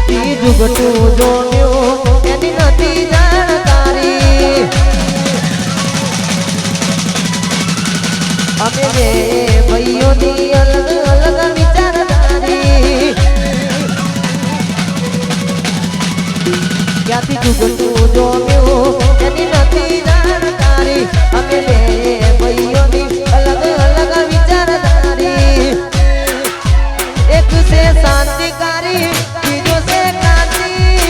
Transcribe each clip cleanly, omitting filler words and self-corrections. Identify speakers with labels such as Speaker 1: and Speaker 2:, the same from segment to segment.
Speaker 1: ક્યાંથી જુગટું જોડ્યું એની નથી જાણકારી અમે બે ભાઈઓની અલગ અલગ વિચારધારી ક્યાંથી જુગટું જોડ્યું એની નથી જાણકારી અમે બે ભાઈઓની અલગ અલગ વિચારધારી એક છે શાંતિકારી બીજો છે ક્રાંતિકારી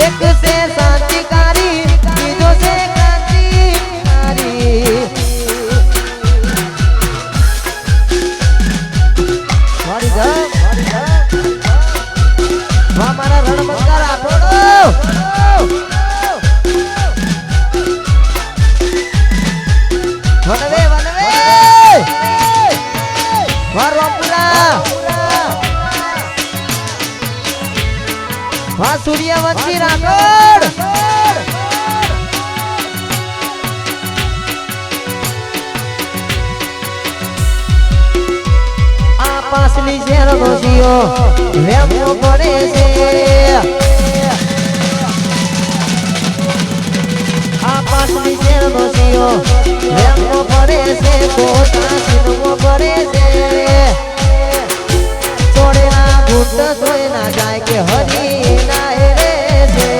Speaker 1: એક છે શાંતિકારી બીજો છે ક્રાંતિકારી વાહ મારા રણબંકા રાઠોડો વનવે વનવે વાહ રોમપુરા વાહ સૂર્યવંશી રાઠોડ આ પાસલી શેરનો જીઓ વેમો પડે છે આ પાસલી શેરનો જીઓ વેમો પડે છે કોટા સિનમો પડે છે છોડેના ઘૂંટ જોઈ ના જાય કે હરી ના રે છે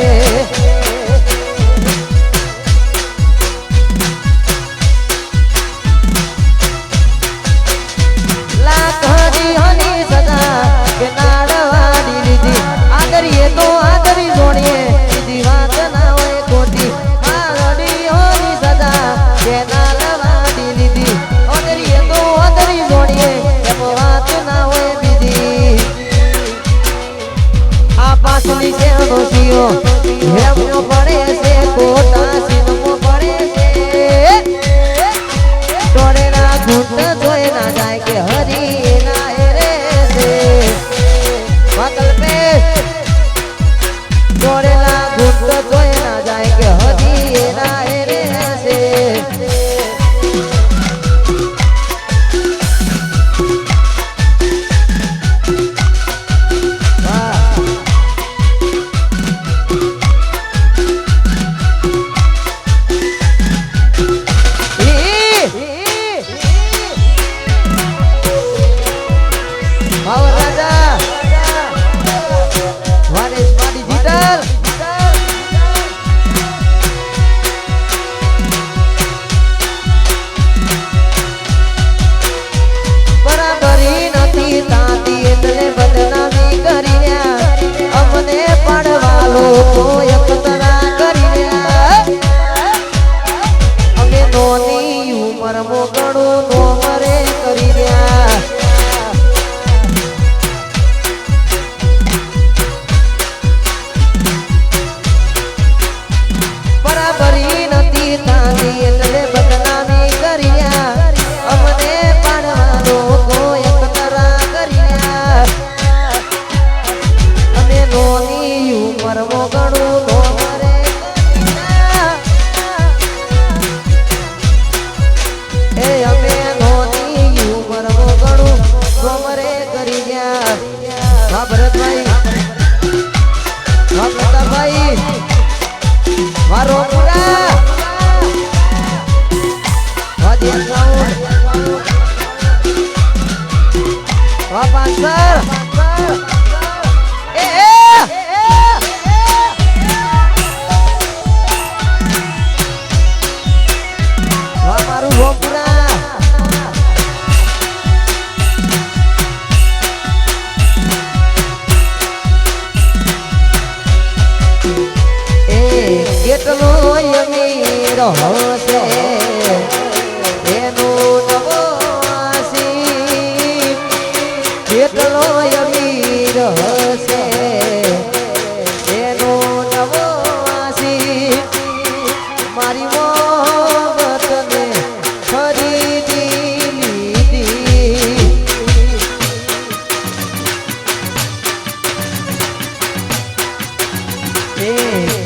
Speaker 1: લાખ હરી હની સદા કે નાડવાની લીધી આદરીએ તો આદરી જોડીએ બીજી વાત ના હોય ખોટી આદરી હોની સદા કે નાડવાની લીધી આદરીએ તો આદરી જોડીએ એમ વાત ના હોય બીજી આ પાછલી શેરનો જીઓ હેમનો પડે છે કોટા સિનમો પડે છે ટોળેના ઘૂંટ જોઈ ના જાય કે હરી ના રે છે વાકલ્પે ટોળેના ઘૂંટ જોઈ ના જાય કે હરી ના રે છે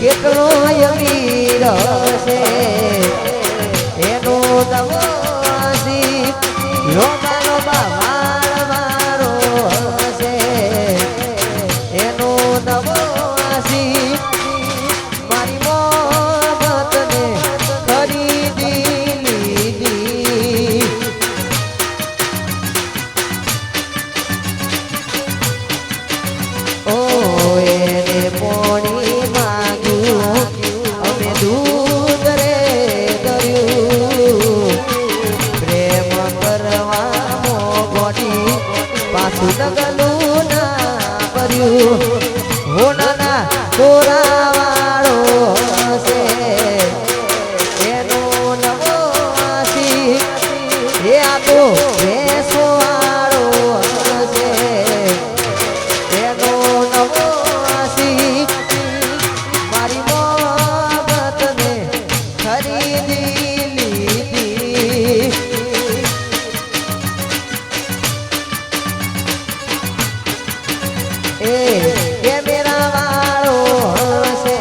Speaker 1: કેટલો અમીર છે એનો દવાસી લોબા લોબા વાળવા પાછું ડગલું ના ભર્યું હો નાના તોરા વાળો હશે એનો નવો આશી એ આ તો ભેંસો વાળો હશે એનો નવો આશી મારી મોહબ્બતને ખરીદી લીધી એ મેરા વાળો હશે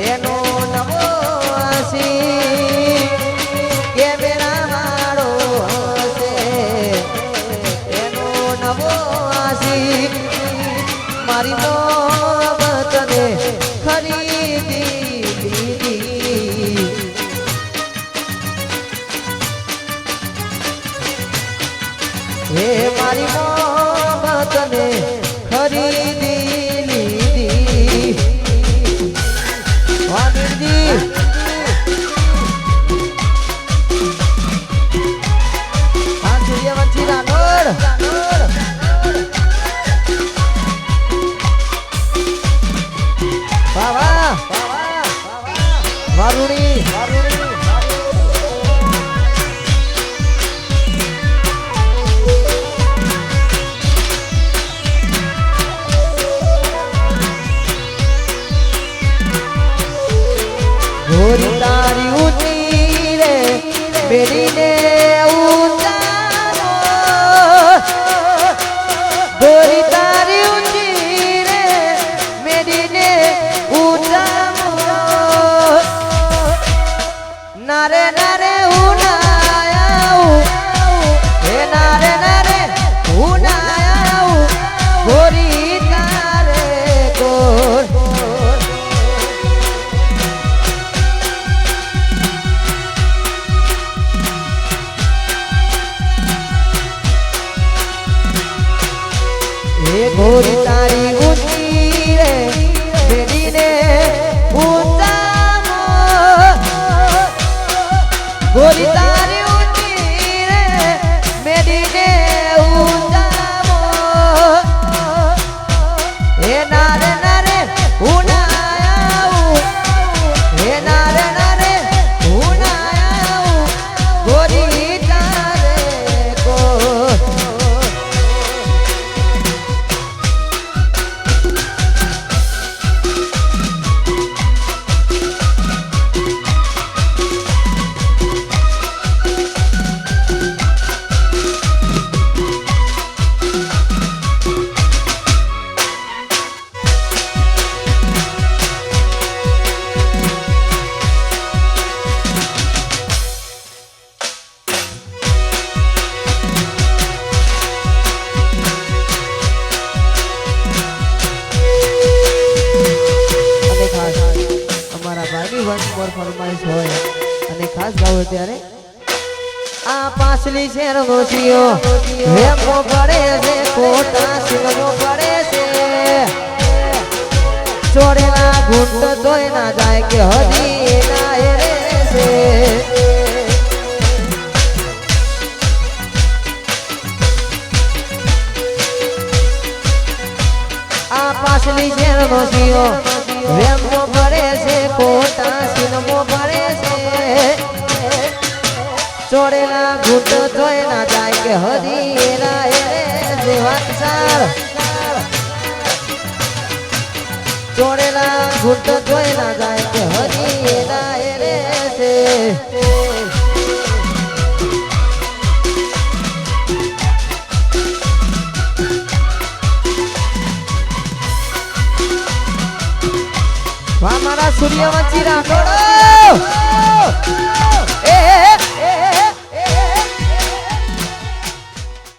Speaker 1: એનો નવો આશી કે મેરા વાળો હશે એનો નવો આશી મારી મોહબ્બતને ખરીદી લીધી હે મારી મોહબ્બતને ખરીદી લીધી વાનીજી આ સૂર્યવંશી રાઠોડ વાહ વારુણી ગોરી તારી ઊંચી રે બેડીને ઉતારો ગોરી તારી ઊંચી રે બેડીને ઉતારો નારે નારે ઉનાયા હે નારે નારે ઉનાયા ગોરી તારે ગોર ગોરી તારી ઊંચી રે બેડીને ઉતારો ગોરી તારી ઊંચી રે બેડીને ઉતારો હે નારે નારે ઉનાયા હે નારે નારે ઉનાયા ગોરી તારે કો ફરમાઈશ હોય અને ખાસ ગાવો ત્યારે આ પાછલી શેરનો સિયો વેમો પડે છે કોટા સિંગમો પડે છે ચોરેલા ઘૂંટ તોય ના જાય કે હજી ના રે છે આ પાછલી શેરનો સિયો વેમો પડે છે કોટા સિંગમો પડે છે ચોરેલા ઘૂંટ તોય ના જાય કે હજી ના રે છે વાંચાર ચોરેલા ઘૂંટ તોય ના જાય કે હજી ના રે છે વાહ મારા સૂર્યવંશી રાઠોડ એ